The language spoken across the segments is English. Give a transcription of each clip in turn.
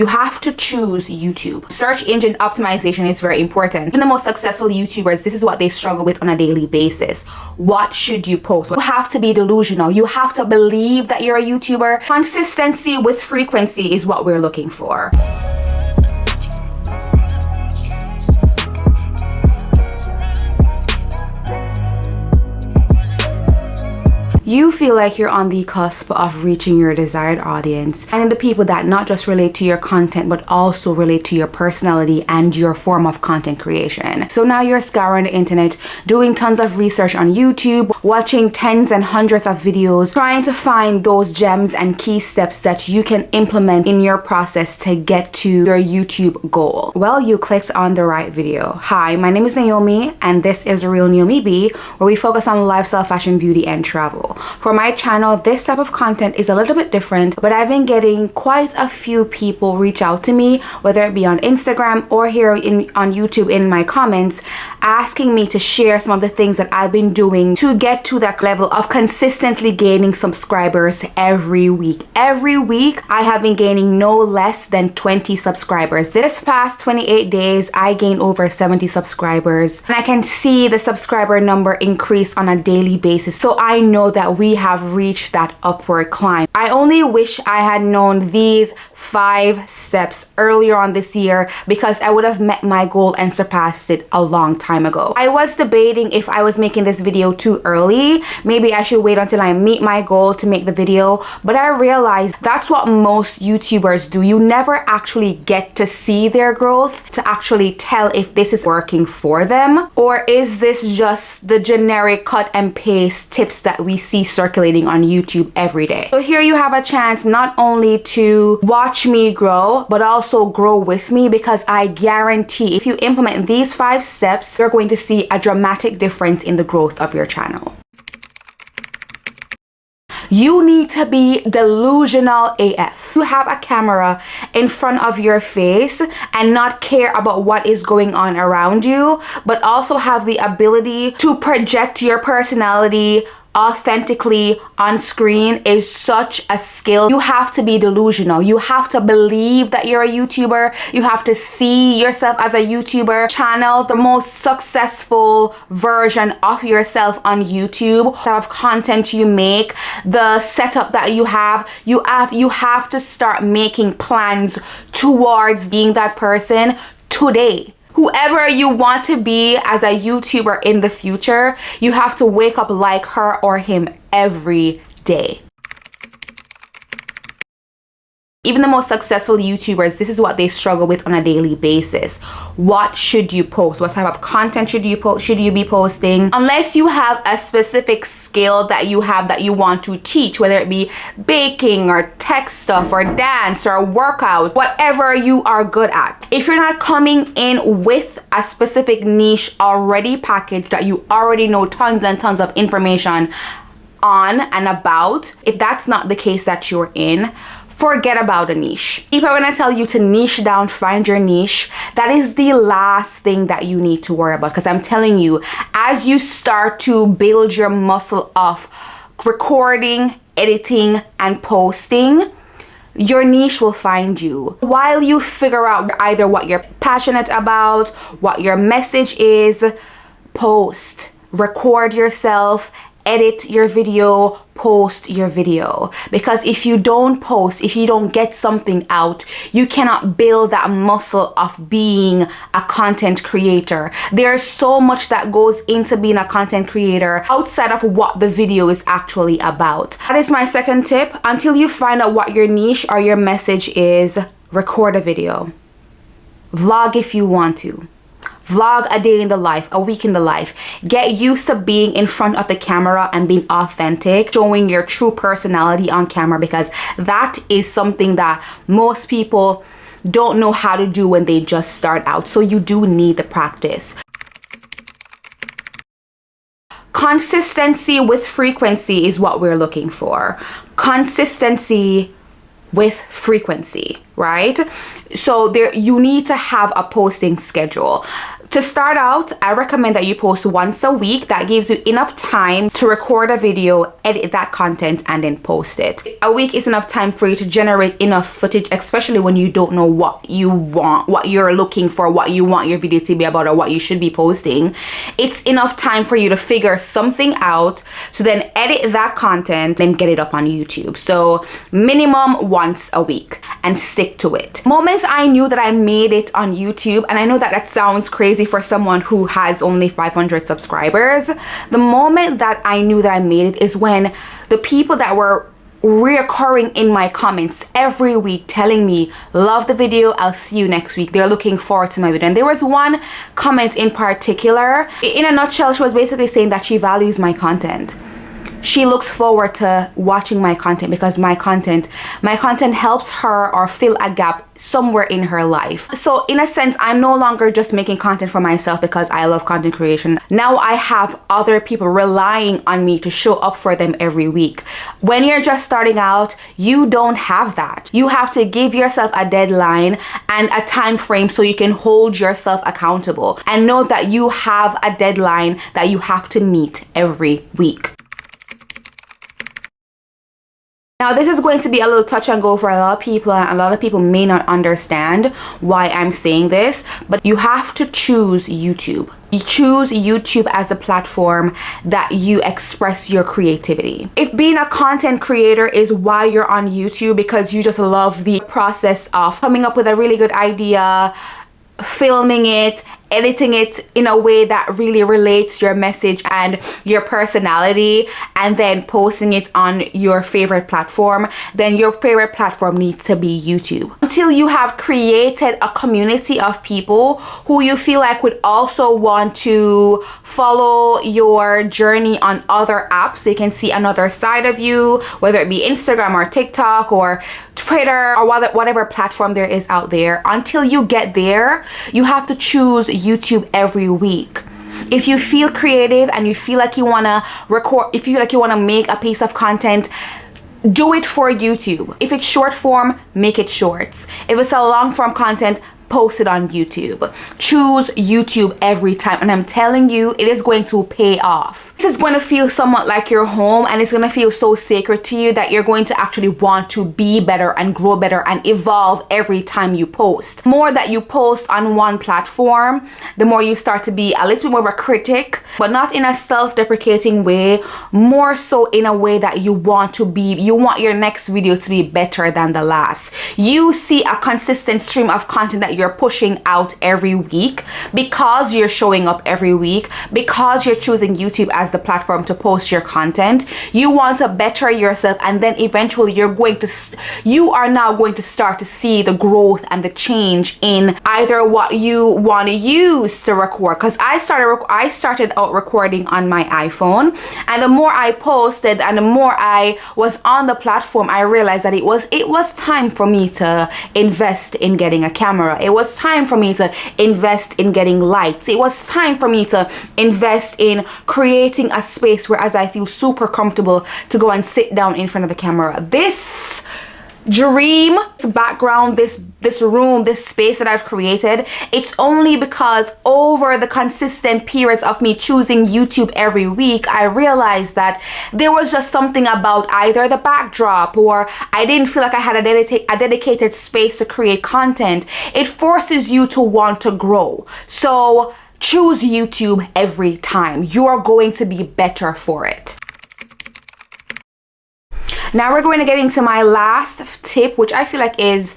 You have to choose YouTube. Search engine optimization is very important. Even the most successful YouTubers, this is what they struggle with on a daily basis. What should you post? You have to be delusional. You have to believe that you're a YouTuber. Consistency with frequency is what we're looking for. You feel like you're on the cusp of reaching your desired audience and the people that not just relate to your content but also relate to your personality and your form of content creation. So now you're scouring the internet, doing tons of research on YouTube, watching tens and hundreds of videos, trying to find those gems and key steps that you can implement in your process to get to your YouTube goal. Well, you clicked on the right video. Hi, my name is Naomi and this is Real NaomiB, where we focus on lifestyle, fashion, beauty, and travel. For my channel, this type of content is a little bit different, but I've been getting quite a few people reach out to me, whether it be on Instagram or here on YouTube in my comments, asking me to share some of the things that I've been doing to get to that level of consistently gaining subscribers every week. Every week, I have been gaining no less than 20 subscribers. This past 28 days, I gained over 70 subscribers, and I can see the subscriber number increase on a daily basis. So I know that we have reached that upward climb. I only wish I had known these 5 steps earlier on this year, because I would have met my goal and surpassed it a long time ago. I was debating if I was making this video too early. Maybe I should wait until I meet my goal to make the video, but I realized that's what most YouTubers do. You never actually get to see their growth to actually tell if this is working for them, or is this just the generic cut and paste tips that we see circulating on YouTube every day. So here you have a chance not only to watch me grow, but also grow with me, because I guarantee if you implement these 5 steps, you're going to see a dramatic difference in the growth of your channel. You need to be delusional AF. You have a camera in front of your face and not care about what is going on around you, but also have the ability to project your personality authentically on screen is such a skill. You have to be delusional. You have to believe that you're a YouTuber. You have to see yourself as a YouTuber. Channel the most successful version of yourself on YouTube. The type of content you make, the setup that you have to start making plans towards being that person today. Whoever you want to be as a YouTuber in the future, you have to wake up like her or him every day. Even the most successful YouTubers, this is what they struggle with on a daily basis. What should you post? What type of content should you be posting? Unless you have a specific skill that you have that you want to teach, whether it be baking or tech stuff or dance or workout, whatever you are good at. If you're not coming in with a specific niche already packaged that you already know tons and tons of information on and about, if that's not the case that you're in, forget about a niche. People are gonna tell you to niche down, find your niche. That is the last thing that you need to worry about, because I'm telling you, as you start to build your muscle of recording, editing, and posting, your niche will find you. While you figure out either what you're passionate about, what your message is, post, record yourself, edit your video, post your video. Because if you don't post, if you don't get something out, you cannot build that muscle of being a content creator. There's so much that goes into being a content creator outside of what the video is actually about. That is my second tip. Until you find out what your niche or your message is, record a video. Vlog if you want to. Vlog a day in the life, a week in the life. Get used to being in front of the camera and being authentic, showing your true personality on camera, because that is something that most people don't know how to do when they just start out. So you do need the practice. Consistency with frequency is what we're looking for. Consistency with frequency, right? So you need to have a posting schedule. To start out, I recommend that you post once a week. That gives you enough time to record a video, edit that content, and then post it. A week is enough time for you to generate enough footage, especially when you don't know what you want, what you're looking for, what you want your video to be about, or what you should be posting. It's enough time for you to figure something out, to then edit that content and get it up on YouTube. So minimum once a week, and stick to it. Moments I knew that I made it on YouTube, and I know that sounds crazy for someone who has only 500 subscribers. The moment that I knew that I made it is when the people that were reoccurring in my comments every week telling me, love the video, I'll see you next week, they're looking forward to my video. And there was one comment in particular, in a nutshell, she was basically saying that she values my content. She looks forward to watching my content because my content helps her or fill a gap somewhere in her life. So in a sense, I'm no longer just making content for myself because I love content creation. Now I have other people relying on me to show up for them every week. When you're just starting out, you don't have that. You have to give yourself a deadline and a time frame so you can hold yourself accountable and know that you have a deadline that you have to meet every week. Now, this is going to be a little touch and go for a lot of people, and a lot of people may not understand why I'm saying this, but you have to choose YouTube. You choose YouTube as a platform that you express your creativity. If being a content creator is why you're on YouTube because you just love the process of coming up with a really good idea, filming it, editing it in a way that really relates your message and your personality, and then posting it on your favorite platform, then your favorite platform needs to be YouTube. Until you have created a community of people who you feel like would also want to follow your journey on other apps, they can see another side of you, whether it be Instagram or TikTok or Twitter or whatever platform there is out there. Until you get there, you have to choose YouTube every week. If you feel creative and you feel like you want to record, if you feel like you want to make a piece of content, do it for YouTube. If it's short form, make it shorts. If it's a long form content, post it on YouTube. Choose YouTube every time, and I'm telling you, it is going to pay off. This is going to feel somewhat like your home, and it's going to feel so sacred to you that you're going to actually want to be better and grow better and evolve every time you post. The more that you post on one platform, the more you start to be a little bit more of a critic, but not in a self-deprecating way, more so in a way that you want your next video to be better than the last. You see a consistent stream of content that you're pushing out every week because you're showing up every week, because you're choosing YouTube as the platform to post your content. You want to better yourself, and then eventually you are now going to start to see the growth and the change in either what you want to use to record. Because I started out recording on my iPhone, and the more I posted and the more I was on the platform, I realized that it was time for me to invest in getting a camera. It was time for me to invest in getting lights. It was time for me to invest in creating a space where as I feel super comfortable to go and sit down in front of the camera. This dream, this background, this room, this space that I've created, it's only because over the consistent periods of me choosing YouTube every week, I realized that there was just something about either the backdrop, or I didn't feel like I had a dedicated space to create content. It forces you to want to grow. So choose YouTube every time. You're going to be better for it. Now we're going to get into my last tip, which I feel like is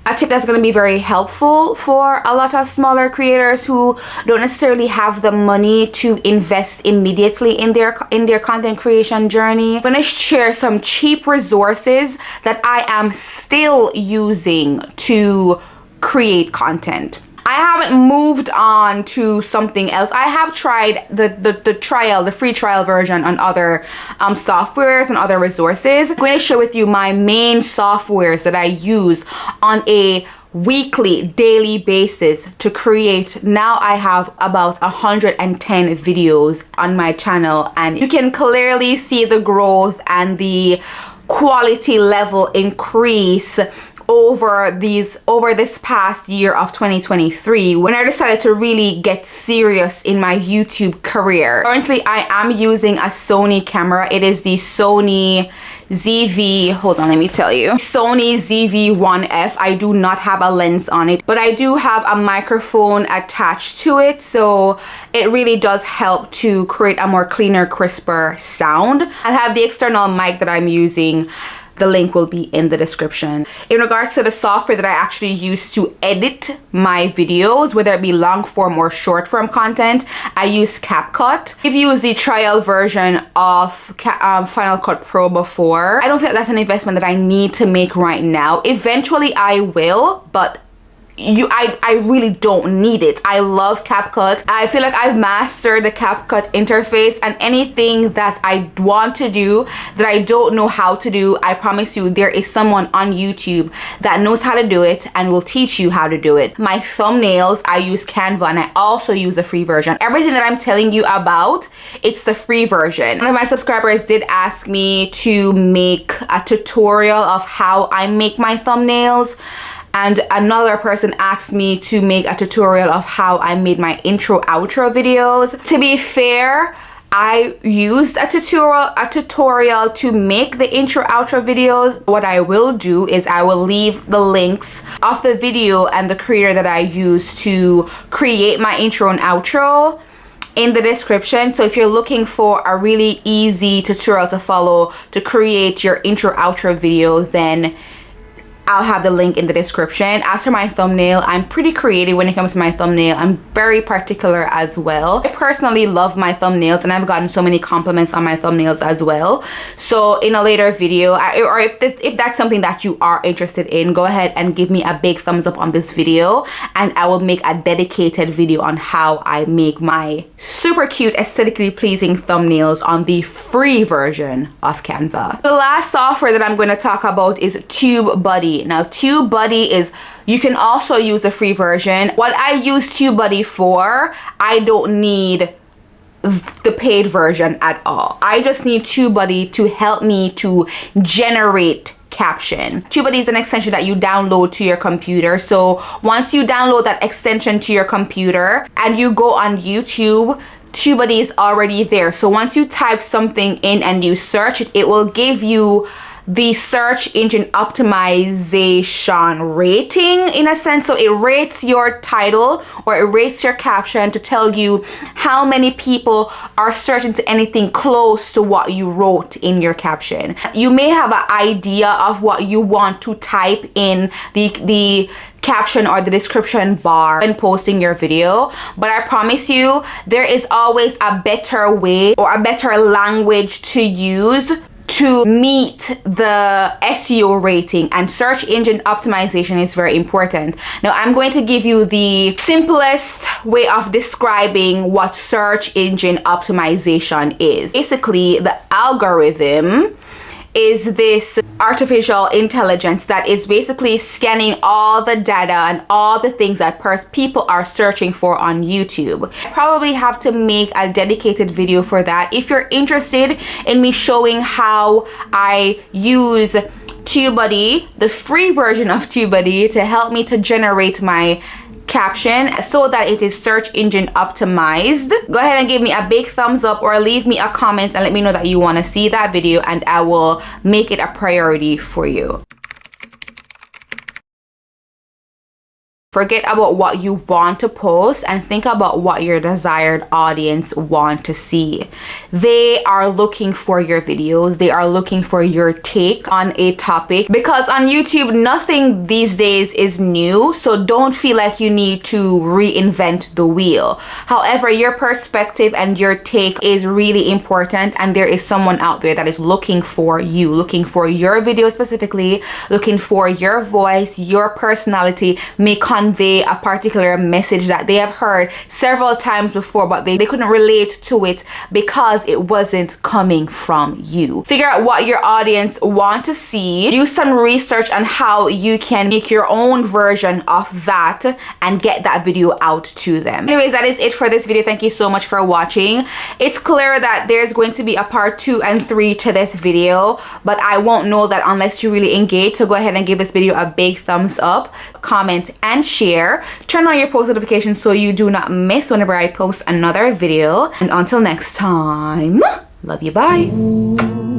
a tip that's going to be very helpful for a lot of smaller creators who don't necessarily have the money to invest immediately in their content creation journey. I'm going to share some cheap resources that I am still using to create content. I haven't moved on to something else. I have tried the free trial version on other softwares and other resources. I'm going to share with you my main softwares that I use on a weekly, daily basis to create. Now I have about 110 videos on my channel, and you can clearly see the growth and the quality level increase over this past year of 2023 when I decided to really get serious in my YouTube career. Currently, I am using a Sony camera. It is the Sony ZV, hold on, let me tell you. Sony ZV-1F. I do not have a lens on it, but I do have a microphone attached to it, so it really does help to create a more cleaner, crisper sound. I have the external mic that I'm using. The link will be in the description. In regards to the software that I actually use to edit my videos, whether it be long form or short form content, I use CapCut. I've used the trial version of Final Cut Pro before. I don't feel like that's an investment that I need to make right now. Eventually I will, but I really don't need it. I love CapCut. I feel like I've mastered the CapCut interface, and anything that I want to do that I don't know how to do, I promise you there is someone on YouTube that knows how to do it and will teach you how to do it. My thumbnails, I use Canva, and I also use the free version. Everything that I'm telling you about, it's the free version. One of my subscribers did ask me to make a tutorial of how I make my thumbnails, and another person asked me to make a tutorial of how I made my intro outro videos. To be fair, I used a tutorial to make the intro outro videos. What I will do is I will leave the links of the video and the creator that I use to create my intro and outro in the description. So if you're looking for a really easy tutorial to follow to create your intro outro video, then I'll have the link in the description. As for my thumbnail, I'm pretty creative when it comes to my thumbnail. I'm very particular as well. I personally love my thumbnails, and I've gotten so many compliments on my thumbnails as well. So in a later video, or if that's something that you are interested in, go ahead and give me a big thumbs up on this video, and I will make a dedicated video on how I make my super cute, aesthetically pleasing thumbnails on the free version of Canva. The last software that I'm going to talk about is TubeBuddy. Now, TubeBuddy is, you can also use the free version. What I use TubeBuddy for, I don't need the paid version at all. I just need TubeBuddy to help me to generate caption. TubeBuddy is an extension that you download to your computer. So once you download that extension to your computer and you go on YouTube, TubeBuddy is already there. So once you type something in and you search it, it will give you the search engine optimization rating, in a sense. So it rates your title or it rates your caption to tell you how many people are searching to anything close to what you wrote in your caption. You may have an idea of what you want to type in the caption or the description bar when posting your video, but I promise you there is always a better way or a better language to use to meet the SEO rating, and search engine optimization is very important. Now I'm going to give you the simplest way of describing what search engine optimization is. Basically, the algorithm is this artificial intelligence that is basically scanning all the data and all the things that people are searching for on YouTube. I probably have to make a dedicated video for that. If you're interested in me showing how I use TubeBuddy, the free version of TubeBuddy, to help me to generate my caption so that it is search engine optimized, go ahead and give me a big thumbs up or leave me a comment and let me know that you want to see that video, and I will make it a priority for you. Forget about what you want to post and think about what your desired audience want to see. They are looking for your videos. They are looking for your take on a topic, because on YouTube, nothing these days is new. So don't feel like you need to reinvent the wheel. However, your perspective and your take is really important, and there is someone out there that is looking for you, looking for your video specifically, looking for your voice, your personality. May convey a particular message that they have heard several times before, but they couldn't relate to it because it wasn't coming from you. Figure out what your audience want to see. Do some research on how you can make your own version of that and get that video out to them. Anyways, that is it for this video. Thank you so much for watching. It's clear that there's going to be a part 2 and 3 to this video, but I won't know that unless you really engage. So go ahead and give this video a big thumbs up, comment and share. Turn on your post notifications so you do not miss whenever I post another video. And until next time, love you, bye.